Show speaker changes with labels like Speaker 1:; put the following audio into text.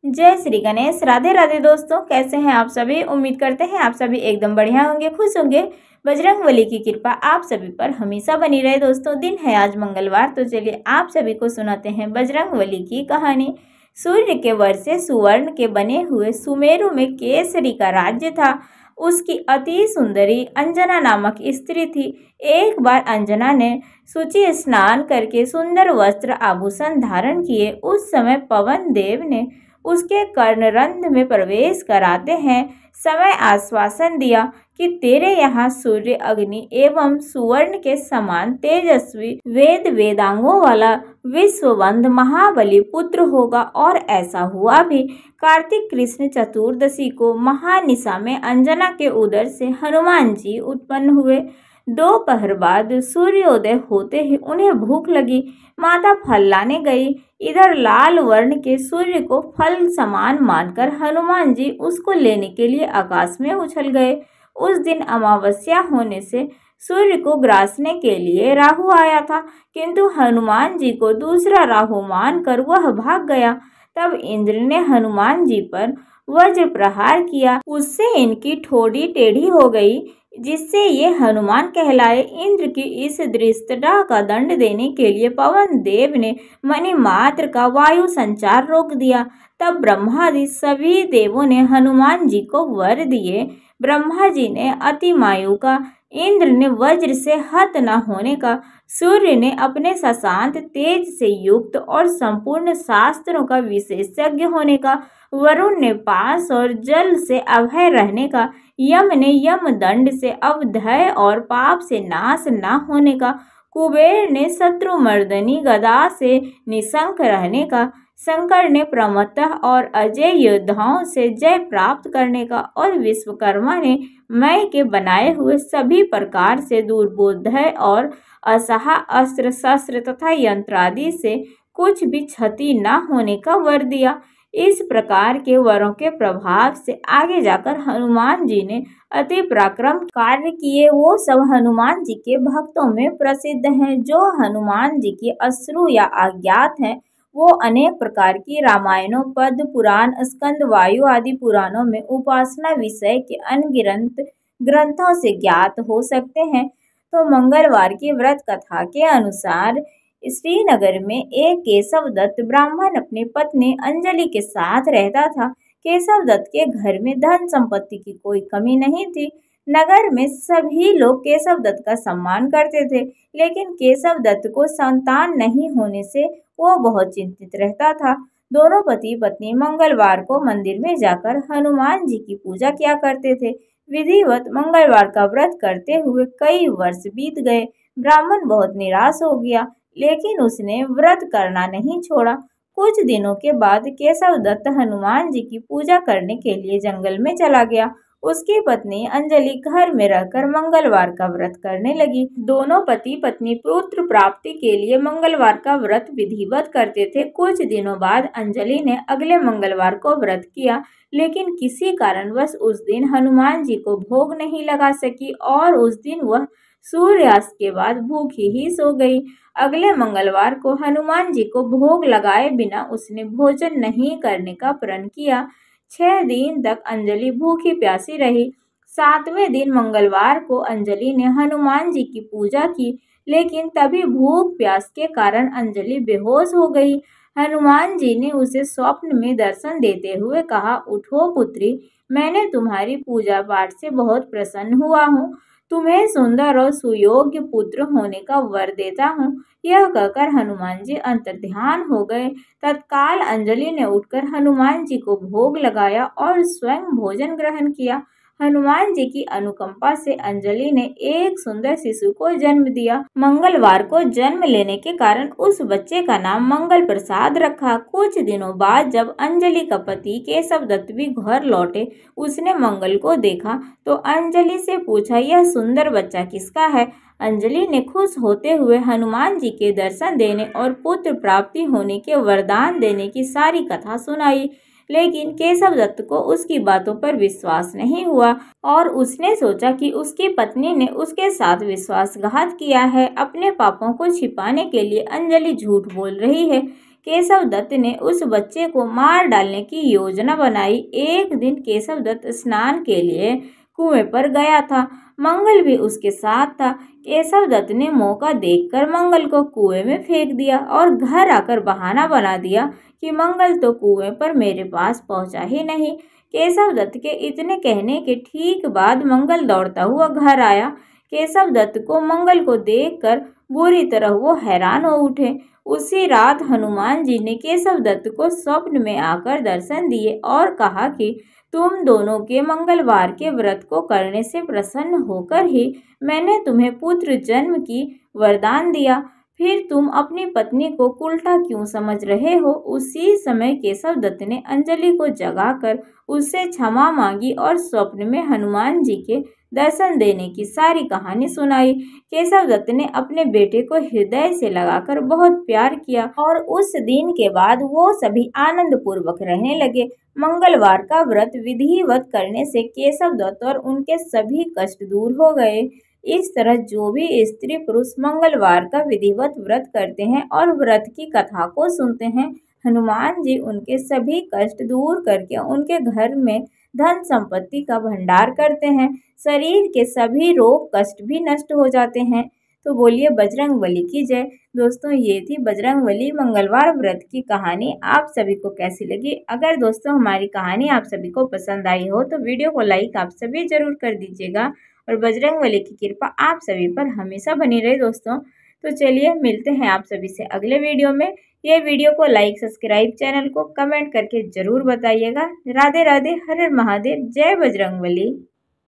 Speaker 1: जय श्री गणेश। राधे राधे दोस्तों, कैसे हैं आप सभी। उम्मीद करते हैं आप सभी एकदम बढ़िया होंगे, खुश होंगे। बजरंगबली की कृपा आप सभी पर हमेशा बनी रहे। दोस्तों, दिन है आज मंगलवार, तो चलिए आप सभी को सुनाते हैं बजरंगबली की कहानी। सूर्य के वर से सुवर्ण के बने हुए सुमेरु में केसरी का राज्य था। उसकी अति सुंदरी अंजना नामक स्त्री थी। एक बार अंजना ने शुचि स्नान करके सुंदर वस्त्र आभूषण धारण किए। उस समय पवन देव ने उसके कर्णरंध्र में प्रवेश कराते हैं समय आश्वासन दिया कि तेरे यहाँ सूर्य, अग्नि एवं सुवर्ण के समान तेजस्वी वेदांगों वाला विश्ववंद महाबली पुत्र होगा। और ऐसा हुआ भी। कार्तिक कृष्ण चतुर्दशी को महानिशा में अंजना के उदर से हनुमान जी उत्पन्न हुए। दोपहर बाद सूर्योदय होते ही उन्हें भूख लगी। माता फल लाने गई। इधर लाल वर्ण के सूर्य को फल समान मानकर हनुमान जी उसको लेने के लिए आकाश में उछल गए। उस दिन अमावस्या होने से सूर्य को ग्रासने के लिए राहु आया था, किंतु हनुमान जी को दूसरा राहु मानकर वह भाग गया। तब इंद्र ने हनुमान जी पर वज्र प्रहार किया। उससे इनकी ठोड़ी टेढ़ी हो गई, जिससे ये हनुमान कहलाए। इंद्र की इस धृष्टता का दंड देने के लिए पवन देव ने मणि मात्र का वायु संचार रोक दिया। तब ब्रह्मादि सभी देवों ने हनुमान जी को वर दिए। ब्रह्मा जी ने अतिमायु का, इंद्र ने वज्र से हत न होने का, सूर्य ने अपने सशांत तेज से युक्त और संपूर्ण शास्त्रों का विशेषज्ञ होने का, वरुण ने पास और जल से अभय रहने का, यम ने यम दंड से अवधय और पाप से नाश न होने का, कुबेर ने शत्रुमर्दनी गदा से निशंक रहने का, शंकर ने प्रमत्तः और अजय योद्धाओं से जय प्राप्त करने का, और विश्वकर्मा ने मय के बनाए हुए सभी प्रकार से दुर्बोधय और असहा अस्त्र शस्त्र तथा यंत्रादि से कुछ भी क्षति न होने का वर दिया। इस प्रकार के वरों के प्रभाव से आगे जाकर हनुमान जी ने अति पराक्रम कार्य किए। वो सब हनुमान जी के भक्तों में प्रसिद्ध हैं। जो हनुमान जी के अश्रु या अज्ञात हैं, वो अनेक प्रकार की रामायणों, पद्म पुराण, स्कंद, वायु आदि पुराणों में उपासना विषय के अनगिनत ग्रंथों से ज्ञात हो सकते हैं। तो मंगलवार की व्रत कथा के अनुसार श्रीनगर में एक केशव दत्त ब्राह्मण अपनी पत्नी अंजलि के साथ रहता था। केशव दत्त के घर में धन संपत्ति की कोई कमी नहीं थी। नगर में सभी लोग केशव दत्त का सम्मान करते थे, लेकिन केशव दत्त को संतान नहीं होने से वो बहुत चिंतित रहता था। दोनों पति पत्नी मंगलवार को मंदिर में जाकर हनुमान जी की पूजा किया करते थे। विधिवत मंगलवार का व्रत करते हुए कई वर्ष बीत गए। ब्राह्मण बहुत निराश हो गया, लेकिन उसने व्रत करना नहीं छोड़ा। कुछ दिनों के बाद केशव दत्त हनुमान जी की पूजा करने के लिए जंगल में चला गया। उसकी पत्नी अंजलि घर में रहकर मंगलवार का व्रत करने लगी। दोनों पति पत्नी पुत्र प्राप्ति के लिए मंगलवार का व्रत विधिवत करते थे। कुछ दिनों बाद अंजलि ने अगले मंगलवार को व्रत किया, लेकिन किसी कारणवश उस दिन हनुमान जी को भोग नहीं लगा सकी और उस दिन वह सूर्यास्त के बाद भूखी ही सो गई। अगले मंगलवार को हनुमान जी को भोग लगाए बिना उसने भोजन नहीं करने का प्रण किया। 6 दिन तक अंजलि भूखी प्यासी रही। 7वें दिन मंगलवार को अंजलि ने हनुमान जी की पूजा की, लेकिन तभी भूख प्यास के कारण अंजलि बेहोश हो गई। हनुमान जी ने उसे स्वप्न में दर्शन देते हुए कहा, उठो पुत्री, मैंने तुम्हारी पूजा पाठ से बहुत प्रसन्न हुआ हूँ। तुम्हें सुंदर और सुयोग्य पुत्र होने का वर देता हूँ। यह कहकर हनुमान जी अंतर्ध्यान हो गए। तत्काल अंजलि ने उठकर हनुमान जी को भोग लगाया और स्वयं भोजन ग्रहण किया। हनुमान जी की अनुकंपा से अंजलि ने एक सुंदर शिशु को जन्म दिया। मंगलवार को जन्म लेने के कारण उस बच्चे का नाम मंगल प्रसाद रखा। कुछ दिनों बाद जब अंजलि का पति केशव दत्त भी घर लौटे, उसने मंगल को देखा तो अंजलि से पूछा, यह सुंदर बच्चा किसका है। अंजलि ने खुश होते हुए हनुमान जी के दर्शन देने और पुत्र प्राप्ति होने के वरदान देने की सारी कथा सुनाई, लेकिन केशव दत्त को उसकी बातों पर विश्वास नहीं हुआ और उसने सोचा कि उसकी पत्नी ने उसके साथ विश्वासघात किया है। अपने पापों को छिपाने के लिए अंजलि झूठ बोल रही है। केशव दत्त ने उस बच्चे को मार डालने की योजना बनाई। एक दिन केशव दत्त स्नान के लिए कुएं पर गया था। मंगल भी उसके साथ था। केशव दत्त ने मौका देखकर मंगल को कुएं में फेंक दिया और घर आकर बहाना बना दिया कि मंगल तो कुएं पर मेरे पास पहुंचा ही नहीं। केशव दत्त के इतने कहने के ठीक बाद मंगल दौड़ता हुआ घर आया। केशव दत्त को मंगल को देखकर बुरी तरह वो हैरान हो उठे। उसी रात हनुमान जी ने केशव दत्त को स्वप्न में आकर दर्शन दिए और कहा कि तुम दोनों के मंगलवार के व्रत को करने से प्रसन्न होकर ही मैंने तुम्हें पुत्र जन्म की वरदान दिया। फिर तुम अपनी पत्नी को उल्टा क्यों समझ रहे हो? उसी समय केशव दत्त ने अंजलि को जगाकर उससे क्षमा मांगी और स्वप्न में हनुमान जी के दर्शन देने की सारी कहानी सुनाई। केशव दत्त ने अपने बेटे को हृदय से लगाकर बहुत प्यार किया और उस दिन के बाद वो सभी आनंद पूर्वक रहने लगे। मंगलवार का व्रत विधिवत करने से केशव दत्त और उनके सभी कष्ट दूर हो गए। इस तरह जो भी स्त्री पुरुष मंगलवार का विधिवत व्रत करते हैं और व्रत की कथा को सुनते हैं, हनुमान जी उनके सभी कष्ट दूर करके उनके घर में धन संपत्ति का भंडार करते हैं। शरीर के सभी रोग कष्ट भी नष्ट हो जाते हैं। तो बोलिए बजरंगबली की जय। दोस्तों ये थी बजरंगबली मंगलवार व्रत की कहानी। आप सभी को कैसी लगी? अगर दोस्तों हमारी कहानी आप सभी को पसंद आई हो तो वीडियो को लाइक आप सभी जरूर कर दीजिएगा और बजरंगबली की कृपा आप सभी पर हमेशा बनी रहे दोस्तों। तो चलिए मिलते हैं आप सभी से अगले वीडियो में। ये वीडियो को लाइक सब्सक्राइब चैनल को कमेंट करके जरूर बताइएगा। राधे राधे, हर हर महादेव, जय बजरंगबली।